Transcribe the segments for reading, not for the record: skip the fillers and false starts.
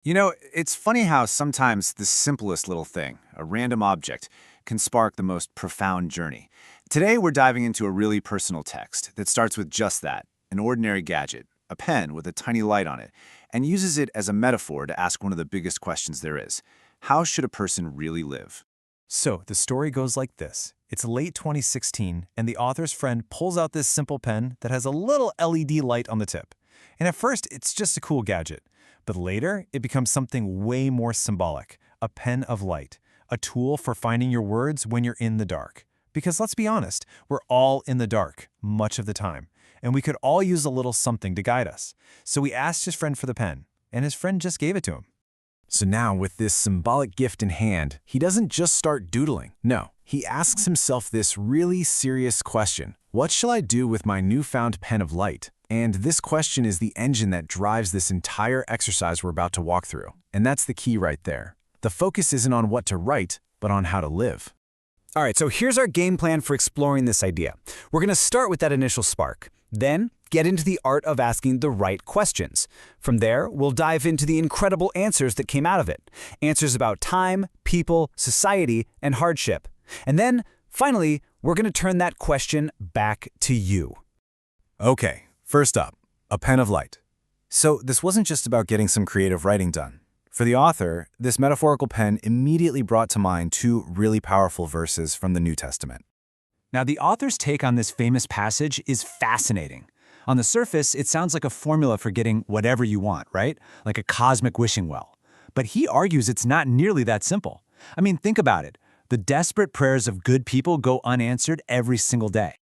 It's funny how sometimes the simplest little thing, a random object, can spark the most profound journey. Today, we're diving into a really personal text that starts with just that, an ordinary gadget, a pen with a tiny light on it, and uses it as a metaphor to ask one of the biggest questions there is. How should a person really live? So, the story goes like this. It's late 2016, and the author's friend pulls out this simple pen that has a little LED light on the tip. And at first, it's just a cool gadget. But later, it becomes something way more symbolic, a pen of light, a tool for finding your words when you're in the dark. Because let's be honest, we're all in the dark, much of the time, and we could all use a little something to guide us. So he asked his friend for the pen, and his friend just gave it to him. So now, with this symbolic gift in hand, he doesn't just start doodling. No, he asks himself this really serious question. What shall I do with my newfound pen of light? And this question is the engine that drives this entire exercise we're about to walk through. And that's the key right there. The focus isn't on what to write, but on how to live. All right, so here's our game plan for exploring this idea. We're going to start with that initial spark. Then, get into the art of asking the right questions. From there, we'll dive into the incredible answers that came out of it. Answers about time, people, society, and hardship. And then, finally, we're going to turn that question back to you. Okay, first up, a pen of light. So this wasn't just about getting some creative writing done. For the author, this metaphorical pen immediately brought to mind two really powerful verses from the New Testament. Now, the author's take on this famous passage is fascinating. On the surface, it sounds like a formula for getting whatever you want, right? Like a cosmic wishing well. But he argues it's not nearly that simple. I mean, think about it. The desperate prayers of good people go unanswered every single day.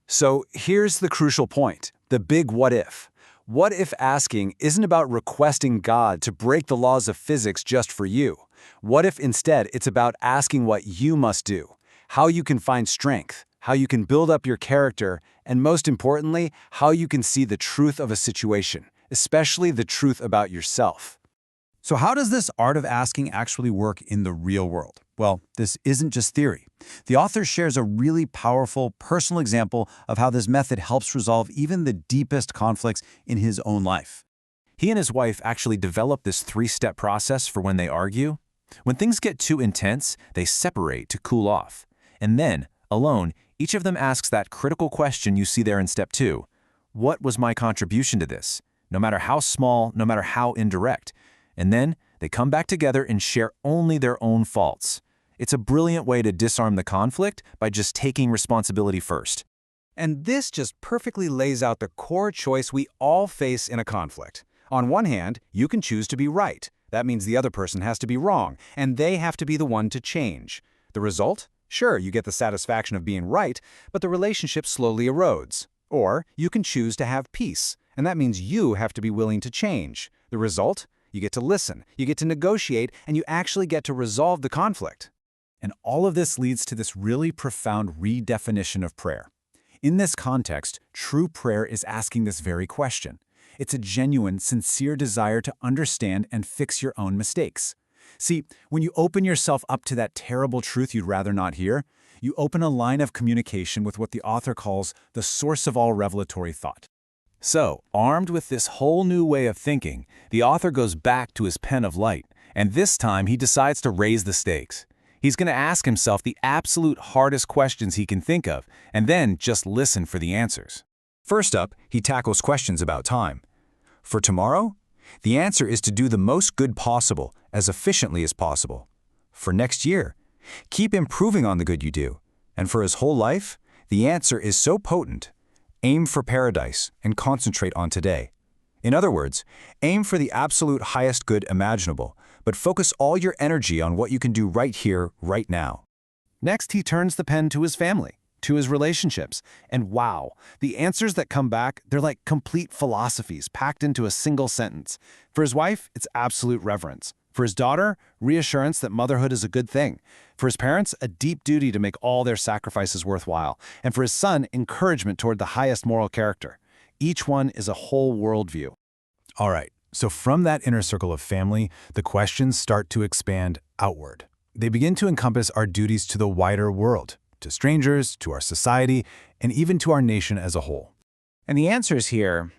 So here's the crucial point, the big what if. What if asking isn't about requesting God to break the laws of physics just for you? What if instead it's about asking what you must do, how you can find strength, how you can build up your character, and most importantly, how you can see the truth of a situation, especially the truth about yourself. So how does this art of asking actually work in the real world? Well, this isn't just theory. The author shares a really powerful, personal example of how this method helps resolve even the deepest conflicts in his own life. He and his wife actually developed this three-step process for when they argue. When things get too intense, they separate to cool off. And then, alone, each of them asks that critical question you see there in step 2. What was my contribution to this? No matter how small, no matter how indirect. And then they come back together and share only their own faults. It's a brilliant way to disarm the conflict by just taking responsibility first. And this just perfectly lays out the core choice we all face in a conflict. On one hand, you can choose to be right. That means the other person has to be wrong, and they have to be the one to change. The result? Sure, you get the satisfaction of being right, but the relationship slowly erodes. Or you can choose to have peace, and that means you have to be willing to change. The result? You get to listen, you get to negotiate, and you actually get to resolve the conflict. And all of this leads to this really profound redefinition of prayer. In this context, true prayer is asking this very question. It's a genuine, sincere desire to understand and fix your own mistakes. See, when you open yourself up to that terrible truth you'd rather not hear, you open a line of communication with what the author calls the source of all revelatory thought. So, armed with this whole new way of thinking, the author goes back to his pen of light, and this time he decides to raise the stakes. He's going to ask himself the absolute hardest questions he can think of, and then just listen for the answers. First up, he tackles questions about time. For tomorrow, the answer is to do the most good possible, as efficiently as possible. For next year, keep improving on the good you do. And for his whole life, the answer is so potent. Aim for paradise and concentrate on today. In other words, aim for the absolute highest good imaginable, but focus all your energy on what you can do right here, right now. Next, he turns the pen to his family, to his relationships, and wow, the answers that come back, they're like complete philosophies packed into a single sentence. For his wife, it's absolute reverence. For his daughter, reassurance that motherhood is a good thing. For his parents, a deep duty to make all their sacrifices worthwhile. And for his son, encouragement toward the highest moral character. Each one is a whole worldview. All right, so from that inner circle of family, the questions start to expand outward. They begin to encompass our duties to the wider world, to strangers, to our society, and even to our nation as a whole. And the answers here,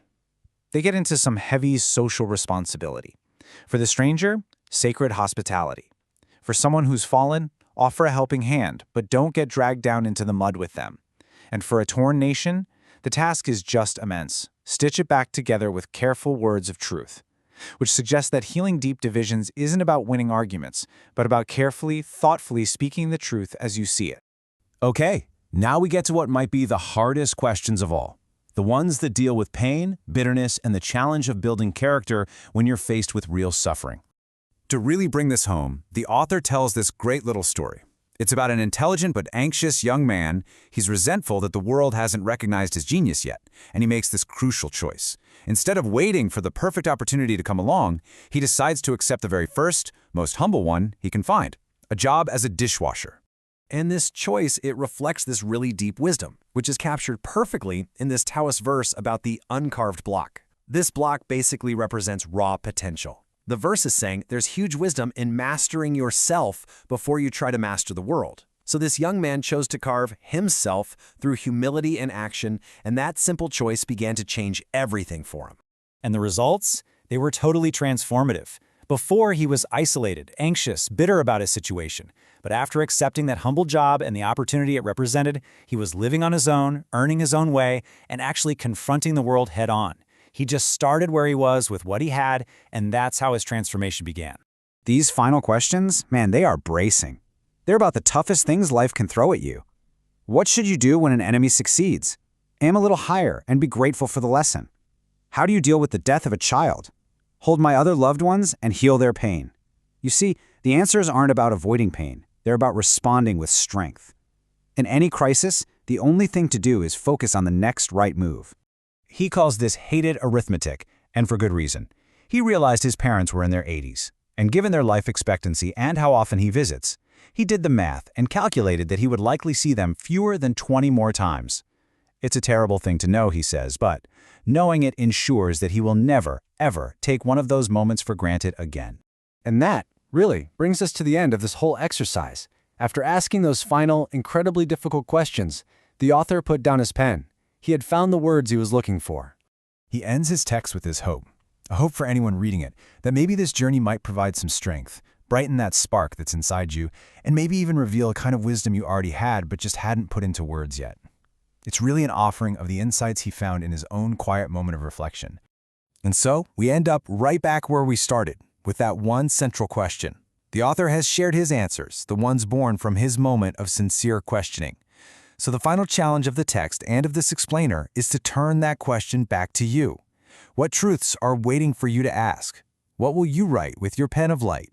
they get into some heavy social responsibility. For the stranger, sacred hospitality. For someone who's fallen, offer a helping hand, but don't get dragged down into the mud with them. And for a torn nation, the task is just immense. Stitch it back together with careful words of truth, which suggests that healing deep divisions isn't about winning arguments, but about carefully, thoughtfully speaking the truth as you see it. Okay, now we get to what might be the hardest questions of all. The ones that deal with pain, bitterness, and the challenge of building character when you're faced with real suffering. To really bring this home, the author tells this great little story. It's about an intelligent but anxious young man. He's resentful that the world hasn't recognized his genius yet, and he makes this crucial choice. Instead of waiting for the perfect opportunity to come along, he decides to accept the very first, most humble one he can find, a job as a dishwasher. And this choice, it reflects this really deep wisdom, which is captured perfectly in this Taoist verse about the uncarved block. This block basically represents raw potential. The verse is saying there's huge wisdom in mastering yourself before you try to master the world. So this young man chose to carve himself through humility and action, and that simple choice began to change everything for him. And the results? They were totally transformative. Before, he was isolated, anxious, bitter about his situation. But after accepting that humble job and the opportunity it represented, he was living on his own, earning his own way, and actually confronting the world head-on. He just started where he was with what he had, and that's how his transformation began. These final questions, man, they are bracing. They're about the toughest things life can throw at you. What should you do when an enemy succeeds? Aim a little higher and be grateful for the lesson. How do you deal with the death of a child? Hold my other loved ones and heal their pain. You see, the answers aren't about avoiding pain. They're about responding with strength. In any crisis, the only thing to do is focus on the next right move. He calls this hated arithmetic, and for good reason. He realized his parents were in their 80s, and given their life expectancy and how often he visits, he did the math and calculated that he would likely see them fewer than 20 more times. It's a terrible thing to know, he says, but knowing it ensures that he will never, ever take one of those moments for granted again. And that, really, brings us to the end of this whole exercise. After asking those final, incredibly difficult questions, the author put down his pen. He had found the words he was looking for. He ends his text with this hope, a hope for anyone reading it, that maybe this journey might provide some strength, brighten that spark that's inside you, and maybe even reveal a kind of wisdom you already had but just hadn't put into words yet. It's really an offering of the insights he found in his own quiet moment of reflection. And so, we end up right back where we started, with that one central question. The author has shared his answers, the ones born from his moment of sincere questioning. So the final challenge of the text and of this explainer is to turn that question back to you. What truths are waiting for you to ask? What will you write with your pen of light?